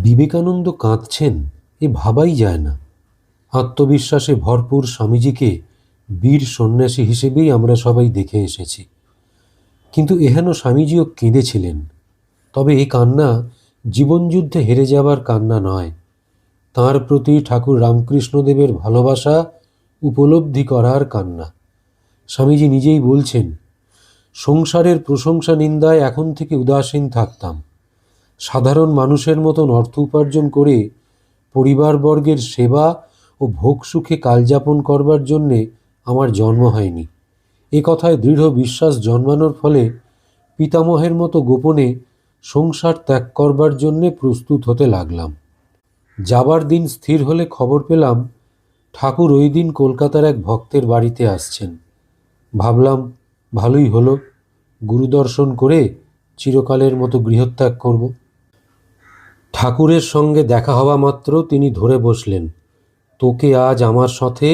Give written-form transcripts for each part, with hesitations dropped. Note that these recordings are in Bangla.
বিবেকানন্দ কাঁদছেন এ ভাবাই যায় না। আত্মবিশ্বাসে ভরপুর স্বামীজিকে বীর সন্ন্যাসী হিসেবেই আমরা সবাই দেখে এসেছি, কিন্তু এহেন স্বামীজিও কেঁদেছিলেন। তবে এই কান্না জীবনযুদ্ধে হেরে যাবার কান্না নয়, তাঁর প্রতি ঠাকুর রামকৃষ্ণদেবের ভালোবাসা উপলব্ধি করার কান্না। স্বামীজি নিজেই বলছেন, সংসারের প্রশংসা নিন্দায় এখন থেকে উদাসীন থাকতাম। সাধারণ মানুষের মতন অর্থ উপার্জন করে পরিবারবর্গের সেবা ও ভোগ সুখে কালযাপন করবার জন্যে আমার জন্ম হয়নি। এ কথায় দৃঢ় বিশ্বাস জন্মানোর ফলে পিতামহের মতো গোপনে সংসার ত্যাগ করবার জন্যে প্রস্তুত হতে লাগলাম। যাবার দিন স্থির হলে খবর পেলাম ঠাকুর ওই দিন কলকাতার এক ভক্তের বাড়িতে আসছেন। ভাবলাম ভালোই হলো, গুরুদর্শন করে চিরকালের মতো গৃহত্যাগ করব। ঠাকুরের সঙ্গে দেখা হওয়া মাত্র তিনি ধরে বসলেন, তোকে আজ আমার সাথে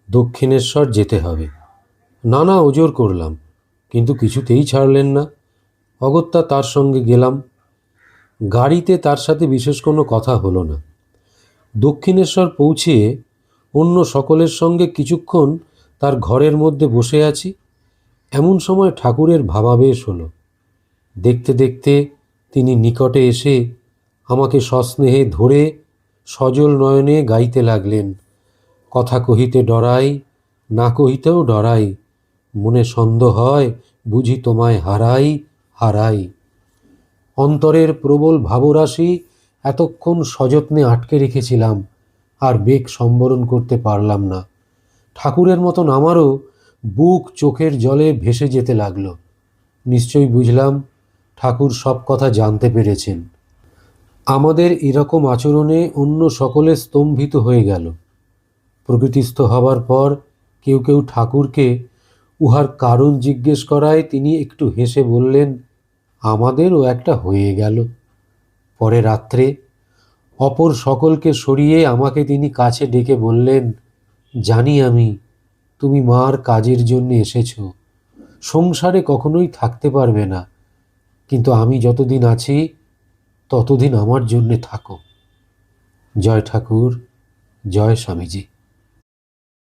দক্ষিণেশ্বর যেতে হবে। নানা ওজর করলাম, কিন্তু কিছুতেই ছাড়লেন না। অগত্যা তার সঙ্গে গেলাম। গাড়িতে তার সাথে বিশেষ কোনো কথা হলো না। দক্ষিণেশ্বর পৌঁছে অন্য সকলের সঙ্গে কিছুক্ষণ তার ঘরের মধ্যে বসে আছি। এমন সময় ঠাকুরের ভাবাবেশ হলো। দেখতে দেখতে তিনি নিকটে এসে আমাকে সস্নেহে ধরে সজল নয়নে গাইতে লাগলেন, কথা কহিতে ডরাই, না কহিতেও ডরাই, মনে সন্দেহ হয় বুঝি তোমায় হারাই হারাই। অন্তরের প্রবল ভাবরাশি এতক্ষণ সযত্নে আটকে রেখেছিলাম, আর বেগ সম্বরণ করতে পারলাম না। ঠাকুরের মতন আমারও বুক চোখের জলে ভেসে যেতে লাগলো। নিশ্চয়ই বুঝলাম ঠাকুর সব কথা জানতে পেরেছেন। আমাদের এরকম আচরণে অন্য সকলে স্তম্ভিত হয়ে গেল। প্রকৃতিস্থ হবার পর কেউ কেউ ঠাকুরকে উহার কারণ জিজ্ঞেস করায় তিনি একটু হেসে বললেন, আমাদেরও একটা হয়ে গেল। পরে রাত্রে অপর সকলকে সরিয়ে আমাকে তিনি কাছে ডেকে বললেন, জানি আমি তুমি মার কাজের জন্য এসেছ, সংসারে কখনোই থাকতে পারবে না, কিন্তু আমি যতদিন আছি ততদিন আমার জন্যে থাকো। জয় ঠাকুর, জয় স্বামীজি।